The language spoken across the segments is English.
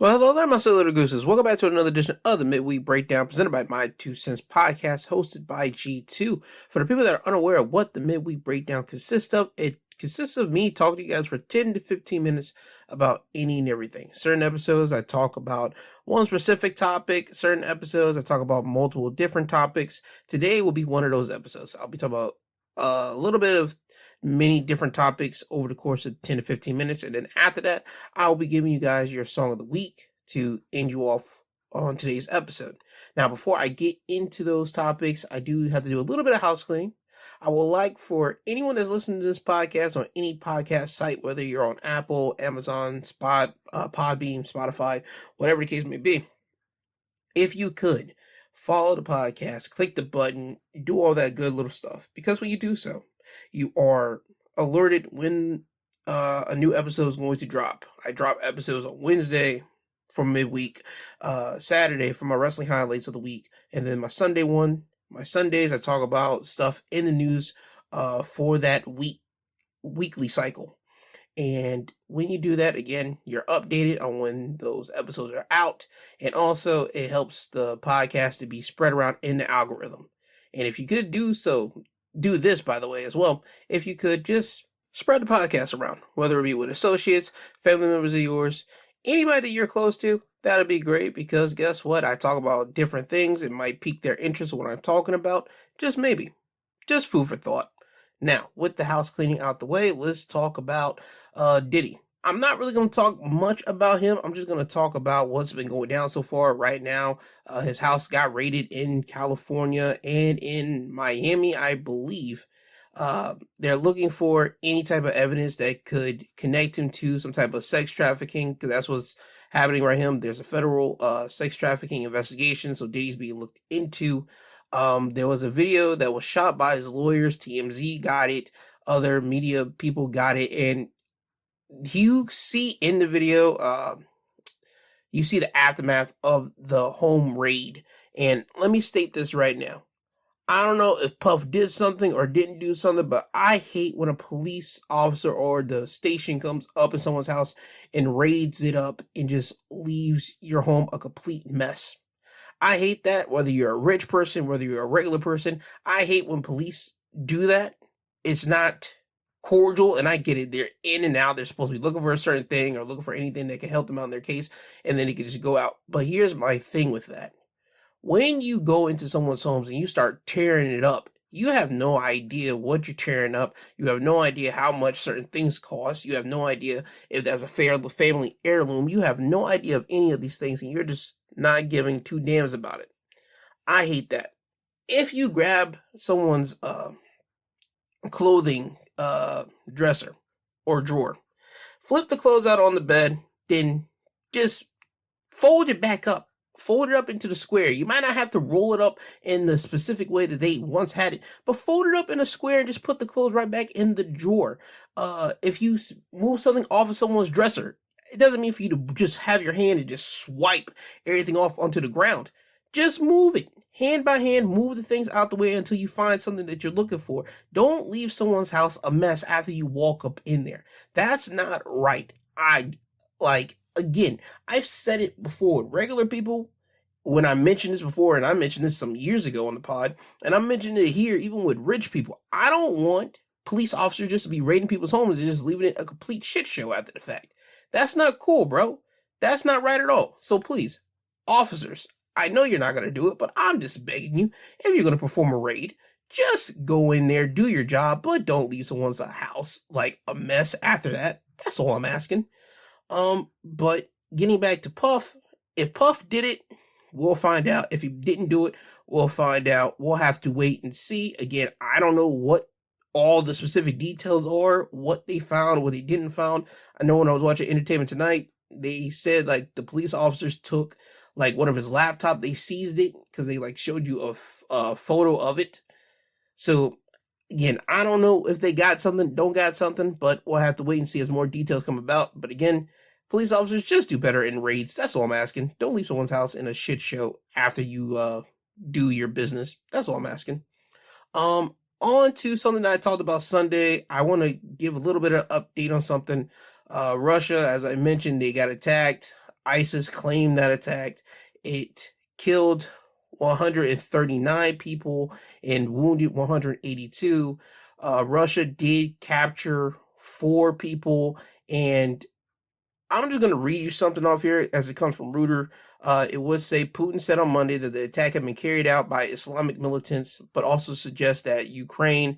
Well, hello there, my silly little gooses. Welcome back to another edition of the Midweek Breakdown presented by My Two Cents Podcast, hosted by G2. For the people that are unaware of what the Midweek Breakdown consists of, it consists of me talking to you guys for 10 to 15 minutes about any and everything. Certain episodes, I talk about one specific topic. Certain episodes, I talk about multiple different topics. Today will be one of those episodes. I'll be talking about a little bit of many different topics over the course of 10 to 15 minutes. And then after that, I'll be giving you guys your song of the week to end you off on today's episode. Now, before I get into those topics, I do have to do a little bit of house cleaning. I would like for anyone that's listening to this podcast on any podcast site, whether you're on Apple, Amazon, Podbeam, Spotify, whatever the case may be, if you could follow the podcast, click the button, do all that good little stuff. Because when you do so, you are alerted when a new episode is going to drop. I drop episodes on Wednesday for midweek, Saturday for my wrestling highlights of the week, and then my Sundays I talk about stuff in the news for that weekly cycle. And when you do that, again, you're updated on when those episodes are out, and also it helps the podcast to be spread around in the algorithm. And if you could do this, by the way, as well. If you could just spread the podcast around, whether it be with associates, family members of yours, anybody that you're close to, that'd be great, because guess what? I talk about different things. It might pique their interest in what I'm talking about. Just maybe. Just food for thought. Now, with the house cleaning out the way, let's talk about Diddy. I'm not really going to talk much about him. I'm just going to talk about what's been going down so far right now. His house got raided in California and in Miami, I believe. They're looking for any type of evidence that could connect him to some type of sex trafficking, because that's what's happening right here. There's a federal sex trafficking investigation, so Diddy's being looked into. There was a video that was shot by his lawyers. TMZ got it. Other media people got it, and you see in the video, you see the aftermath of the home raid. And let me state this right now. I don't know if Puff did something or didn't do something, but I hate when a police officer or the station comes up in someone's house and raids it up and just leaves your home a complete mess. I hate that, whether you're a rich person, whether you're a regular person. I hate when police do that. It's not cordial, and I get it. They're in and out. They're supposed to be looking for a certain thing or looking for anything that can help them out in their case, and then they can just go out. But here's my thing with that. When you go into someone's homes and you start tearing it up, you have no idea what you're tearing up. You have no idea how much certain things cost. You have no idea if that's a family heirloom. You have no idea of any of these things, and you're just not giving two damns about it. I hate that. If you grab someone's clothing dresser or drawer, flip the clothes out on the bed, then just fold it back up. Fold it up into the square. You might not have to roll it up in the specific way that they once had it, but fold it up in a square and just put the clothes right back in the drawer. If you move something off of someone's dresser, it doesn't mean for you to just have your hand and just swipe everything off onto the ground. Just move it. Hand by hand, move the things out the way until you find something that you're looking for. Don't leave someone's house a mess after you walk up in there. That's not right. Again, I've said it before. Regular people, when I mentioned this before, and I mentioned this some years ago on the pod, and I'm mentioning it here even with rich people, I don't want police officers just to be raiding people's homes and just leaving it a complete shit show after the fact. That's not cool, bro. That's not right at all. So please, officers, I know you're not going to do it, but I'm just begging you, if you're going to perform a raid, just go in there, do your job, but don't leave someone's house like a mess after that. That's all I'm asking. But getting back to Puff, if Puff did it, we'll find out. If he didn't do it, we'll find out. We'll have to wait and see. Again, I don't know what all the specific details are, what they found, what they didn't found. I know when I was watching Entertainment Tonight, they said like the police officers took like one of his laptop, they seized it because they like showed you a photo of it. So again, I don't know if they got something, don't got something, but we'll have to wait and see as more details come about. But again, police officers, just do better in raids. That's all I'm asking. Don't leave someone's house in a shit show after you do your business. That's all I'm asking. On to something that I talked about Sunday. I want to give a little bit of update on something. Russia, as I mentioned, they got attacked. ISIS claimed that attack. It killed 139 people and wounded 182. Russia did capture 4 people, and I'm just going to read you something off here as it comes from Reuters. It would say Putin said on Monday that the attack had been carried out by Islamic militants, but also suggests that Ukraine,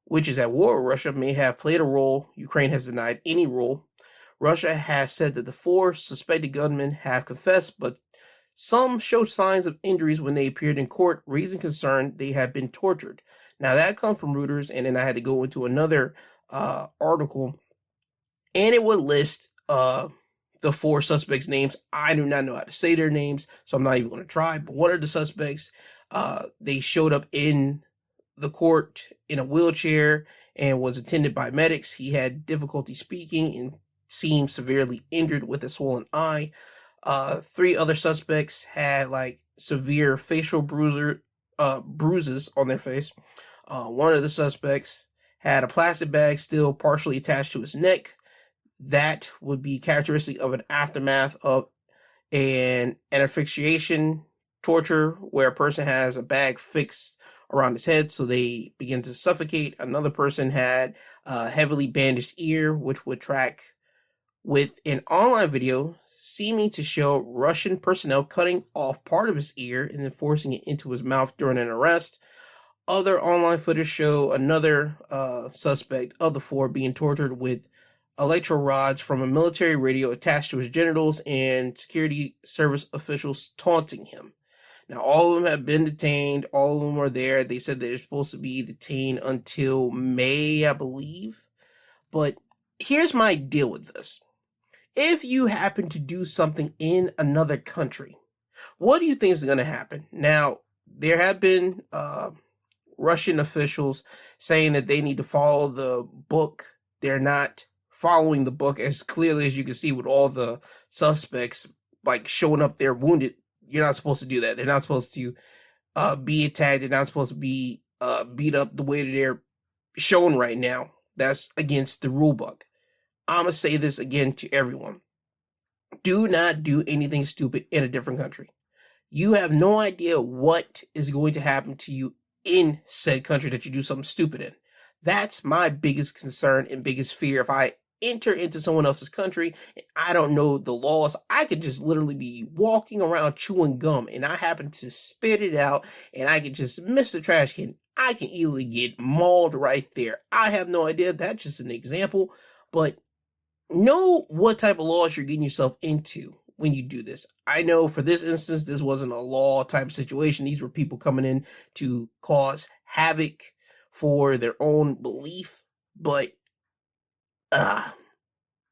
which is at war with Russia, may have played a role. Ukraine has denied any role. Russia has said that the 4 suspected gunmen have confessed, but some showed signs of injuries when they appeared in court, raising concern they had been tortured. Now, that comes from Reuters, and then I had to go into another article, and it would list the 4 suspects' names. I do not know how to say their names, so I'm not even going to try. But one of the suspects, they showed up in the court in a wheelchair and was attended by medics. He had difficulty speaking and seemed severely injured with a swollen eye. 3 other suspects had like severe facial bruises on their face. One of the suspects had a plastic bag still partially attached to his neck. That would be characteristic of an aftermath of an asphyxiation torture, where a person has a bag fixed around his head so they begin to suffocate. Another person had a heavily bandaged ear, which would track with an online video seeming to show Russian personnel cutting off part of his ear and then forcing it into his mouth during an arrest. Other online footage show another suspect of the 4 being tortured with electro rods from a military radio attached to his genitals and security service officials taunting him. Now, all of them have been detained. All of them are there. They said they're supposed to be detained until May, I believe. But here's my deal with this. If you happen to do something in another country, what do you think is going to happen? Now, there have been Russian officials saying that they need to follow the book. They're not following the book as clearly as you can see with all the suspects like showing up there wounded. You're not supposed to do that. They're not supposed to be attacked. They're not supposed to be beat up the way that they're shown right now. That's against the rule book. I'm going to say this again to everyone. Do not do anything stupid in a different country. You have no idea what is going to happen to you in said country that you do something stupid in. That's my biggest concern and biggest fear. If I enter into someone else's country and I don't know the laws, I could just literally be walking around chewing gum and I happen to spit it out and I could just miss the trash can. I can easily get mauled right there. I have no idea. That's just an example, but know what type of laws you're getting yourself into when you do this. I know for this instance, this wasn't a law type of situation. These were people coming in to cause havoc for their own belief, but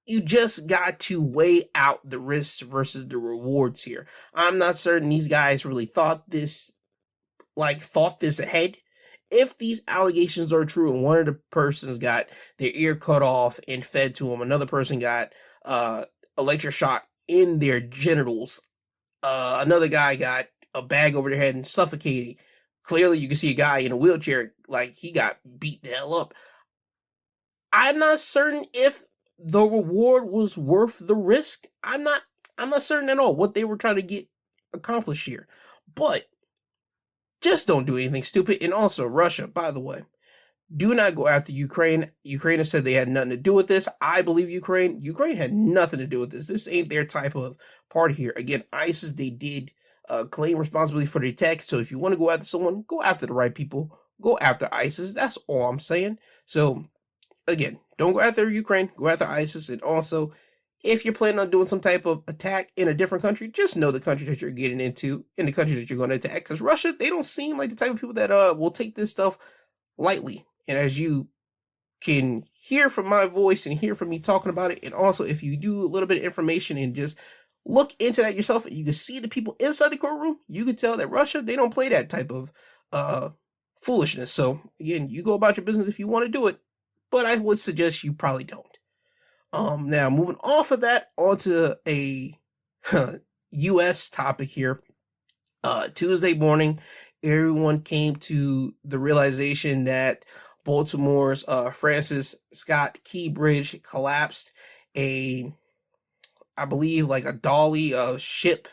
you just got to weigh out the risks versus the rewards here. I'm not certain these guys really thought this ahead. If these allegations are true and one of the persons got their ear cut off and fed to them, another person got electric shock in their genitals, another guy got a bag over their head and suffocating. Clearly you can see a guy in a wheelchair, like he got beat the hell up. I'm not certain if the reward was worth the risk. I'm not certain at all what they were trying to get accomplished here. But just don't do anything stupid. And also, Russia, by the way, do not go after Ukraine. Ukraine has said they had nothing to do with this. I believe Ukraine. Ukraine had nothing to do with this. This ain't their type of party here. Again, ISIS, they did claim responsibility for the attack. So if you want to go after someone, go after the right people. Go after ISIS. That's all I'm saying. So again, don't go after Ukraine. Go after ISIS. And also, if you're planning on doing some type of attack in a different country, just know the country that you're getting into and the country that you're going to attack. Because Russia, they don't seem like the type of people that will take this stuff lightly. And as you can hear from my voice and hear from me talking about it, and also if you do a little bit of information and just look into that yourself, you can see the people inside the courtroom, you can tell that Russia, they don't play that type of foolishness. So again, you go about your business if you want to do it, but I would suggest you probably don't. Now moving off of that onto a U.S. topic here. Tuesday morning, everyone came to the realization that Baltimore's Francis Scott Key Bridge collapsed. I I believe like a ship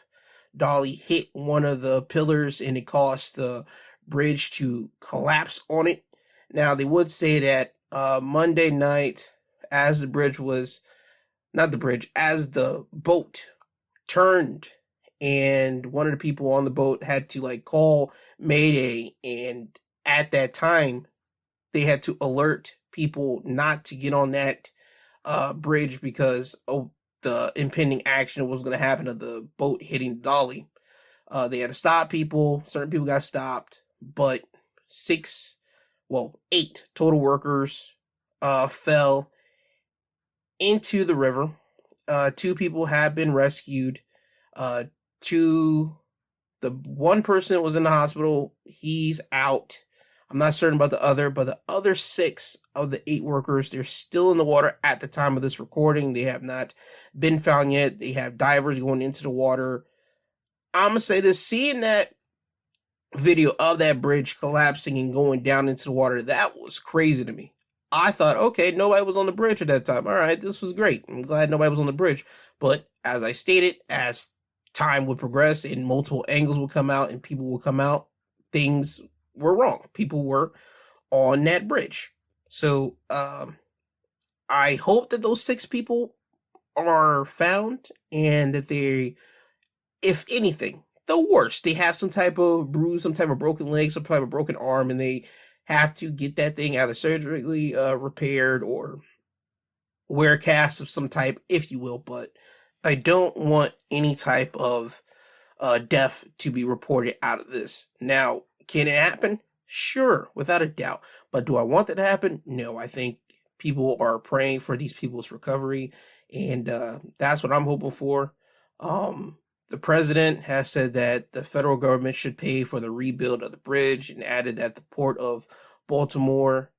dolly hit one of the pillars and it caused the bridge to collapse on it. Now they would say that Monday night, as the bridge was not the bridge, as the boat turned and one of the people on the boat had to like call Mayday, and at that time they had to alert people not to get on that bridge because of the impending action was going to happen of the boat hitting the dolly. They had to stop people. Certain people got stopped, but eight total workers fell into the river. Two people have been rescued. Uh, the one person was in the hospital. He's out. I'm not certain about the other, but the other 6 of the 8 workers, they're still in the water at the time of this recording. They have not been found yet. They have divers going into the water. I'm going to say this, seeing that video of that bridge collapsing and going down into the water, that was crazy to me. I thought, okay, nobody was on the bridge at that time. All right, this was great. I'm glad nobody was on the bridge. But as I stated, as time would progress and multiple angles would come out and people would come out, things were wrong. People were on that bridge. So I hope that those 6 people are found and that they, if anything, the worst, they have some type of bruise, some type of broken leg, some type of broken arm, and they have to get that thing either surgically repaired or wear a cast of some type, if you will. But I don't want any type of death to be reported out of this. Now, can it happen? Sure, without a doubt. But do I want that to happen? No, I think people are praying for these people's recovery, and that's what I'm hoping for. The president has said that the federal government should pay for the rebuild of the bridge and added that the Port of Baltimore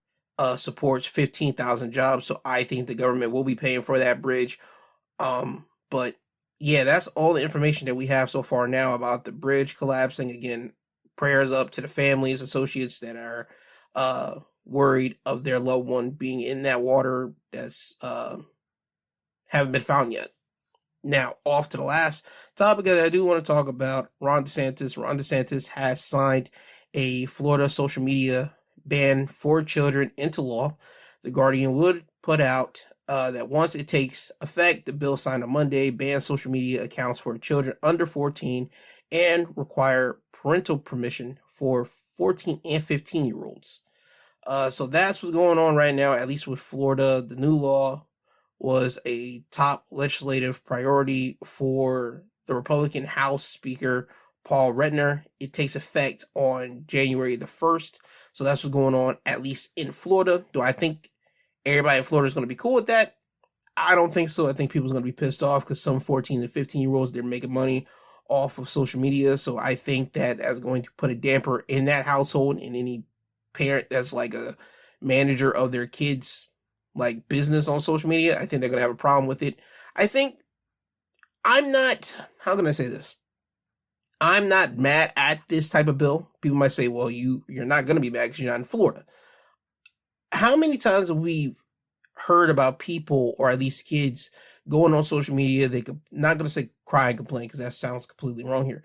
supports 15,000 jobs. So I think the government will be paying for that bridge. But yeah, that's all the information that we have so far now about the bridge collapsing. Again, prayers up to the families, associates that are worried of their loved one being in that water that's haven't been found yet. Now, off to the last topic that I do want to talk about, Ron DeSantis. Ron DeSantis has signed a Florida social media ban for children into law. The Guardian would put out that once it takes effect, the bill signed on Monday bans social media accounts for children under 14 and require parental permission for 14 and 15-year-olds. So that's what's going on right now, at least with Florida. The new law was a top legislative priority for the Republican House Speaker, Paul Redner. It takes effect on January the 1st. So that's what's going on, at least in Florida. Do I think everybody in Florida is going to be cool with that? I don't think so. I think people's going to be pissed off because some 14 and 15-year-olds, they're making money off of social media. So I think that that's going to put a damper in that household, and any parent that's like a manager of their kids' like business on social media, I think they're going to have a problem with it. I think how can I say this? I'm not mad at this type of bill. People might say, well, you're not going to be mad because you're not in Florida. How many times have we heard about people, or at least kids, going on social media? They could, not going to say cry and complain because that sounds completely wrong here.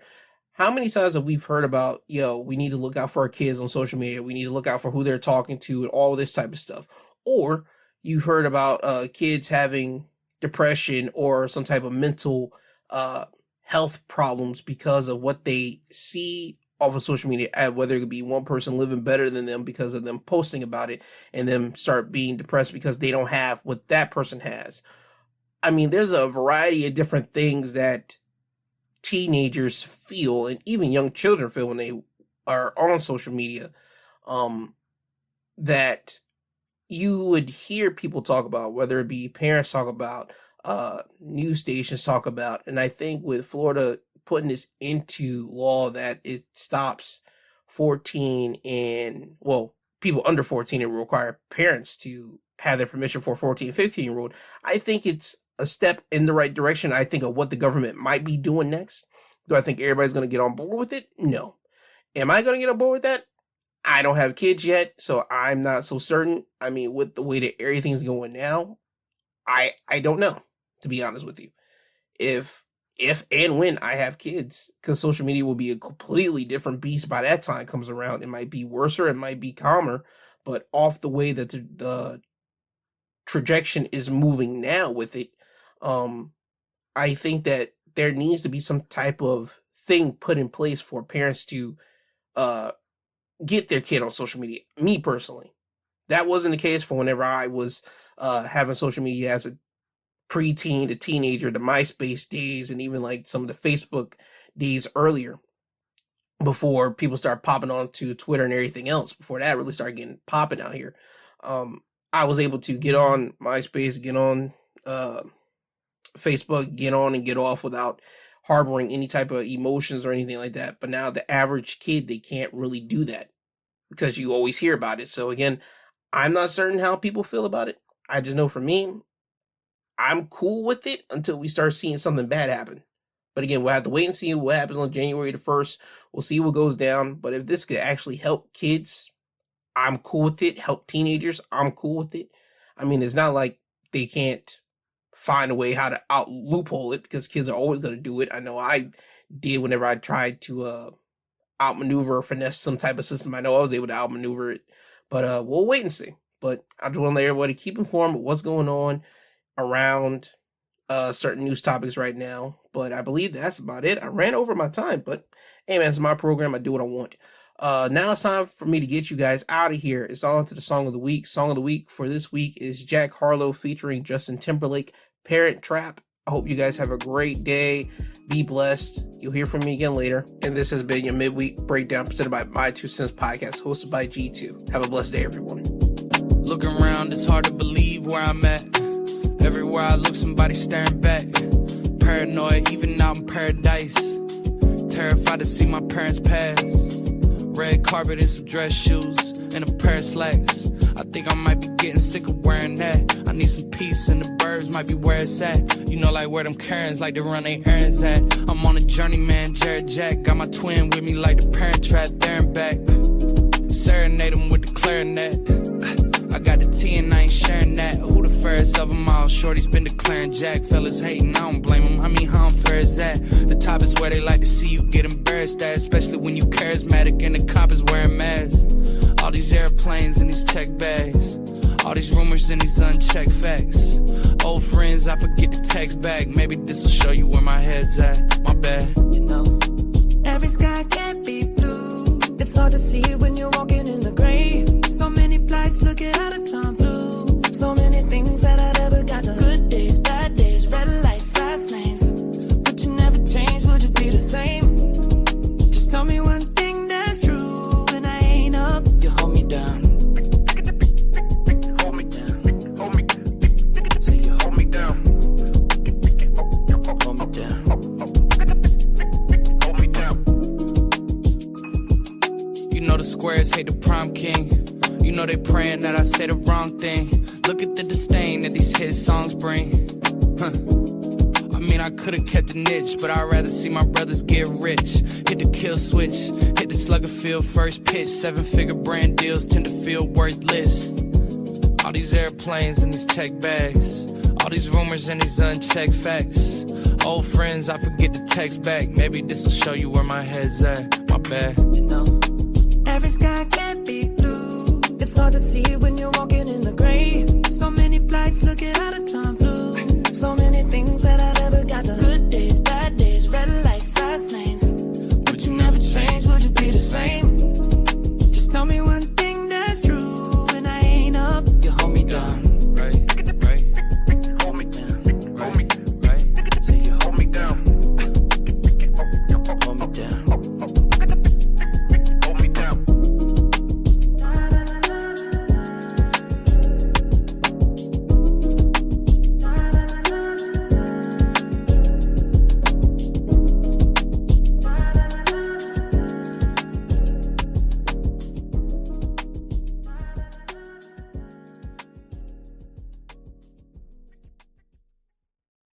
How many times have we heard about, we need to look out for our kids on social media. We need to look out for who they're talking to and all this type of stuff. Or you've heard about kids having depression or some type of mental health problems because of what they see off of social media, whether it could be one person living better than them because of them posting about it and them start being depressed because they don't have what that person has. I mean, there's a variety of different things that teenagers feel, and even young children feel when they are on social media, that you would hear people talk about, whether it be parents talk about, news stations talk about. And I think with Florida putting this into law that it stops 14 and, people under 14, and require parents to have their permission for a 14, 15-year-old, I think it's a step in the right direction. I think of what the government might be doing next. Do I think everybody's going to get on board with it? No. Am I going to get on board with that? I don't have kids yet, so I'm not so certain. I mean, with the way that everything's going now, I don't know, to be honest with you. if and when I have kids, because social media will be a completely different beast by that time comes around. It might be worse or it might be calmer, but off the way that the trajectory is moving now with it, I think that there needs to be some type of thing put in place for parents to get their kid on social media. Me personally, that wasn't the case for whenever I was having social media as a preteen to teenager, the MySpace days, and even like some of the Facebook days earlier, before people started popping on to Twitter and everything else. Before that really started getting popping out here, I was able to get on MySpace, get on Facebook, get on and get off without harboring any type of emotions or anything like that. But now the average kid, they can't really do that because you always hear about it. So again, I'm not certain how people feel about it. I just know for me, I'm cool with it until we start seeing something bad happen. But again, we'll have to wait and see what happens on January the 1st. We'll see what goes down. But if this could actually help kids, I'm cool with it. Help teenagers, I'm cool with it. I mean, it's not like they can't find a way how to out loophole it, because kids are always going to do it. I know I did whenever I tried to outmaneuver or finesse some type of system. I know I was able to outmaneuver it. But we'll wait and see. But I just want to let everybody keep informed of what's going on around certain news topics right now. But I believe that's about it. I ran over my time, but hey man, it's my program. I do what I want. Now it's time for me to get you guys out of here. It's on to the song of the week. Song of the week for this week is Jack Harlow featuring Justin Timberlake, Parent Trap. I hope you guys have a great day. Be blessed. You'll hear from me again later. And this has been your midweek breakdown presented by My 2 Cents Podcast, hosted by G2. Have a blessed day, everyone. Looking around, it's hard to believe where I'm at. Everywhere I look, somebody staring back. Paranoid, even out in paradise. Terrified to see my parents pass. Red carpet and some dress shoes and a pair of slacks. I think I might be getting sick of wearing that. I need some peace and the birds might be where it's at. You know, like where them Karens like to run their errands at. I'm on a journey, man, Jared Jack. Got my twin with me like the Parent Trap, there and back. Serenade them with the clarinet. I got the tea and I ain't sharing that. Who the fairest of them all? Shorty's been declaring Jack. Fellas hating, I don't blame them. I mean, how unfair is that? The top is where they like to see you get embarrassed at, especially when you charismatic and the cop is wearing masks. All these airplanes and these check bags. All these rumors and these unchecked facts. Old friends, I forget to text back. Maybe this'll show you where my head's at. My bad. You know, every sky can't be blue. It's hard to see when you're walking in the gray. So many flights looking out of time flew. So many things that I never got to. Good days, bad days, red lights, fast lanes. Would you never change? Would you be the same? Just tell me one thing that's true. When I ain't up, you hold me down. Hold me down. Hold me. Say you hold me down. Hold me down. Hold me down. You know the squares hate the prom king. You know they praying that I say the wrong thing. Look at the disdain that these hit songs bring. I mean, I could've kept the niche, but I'd rather see my brothers get rich. Hit the kill switch, hit the slugger field first pitch. 7-figure brand deals tend to feel worthless. All these airplanes and these check bags. All these rumors and these unchecked facts. Old friends, I forget to text back. Maybe this'll show you where my head's at. My bad. You know, every sky can't be blue. It's hard to see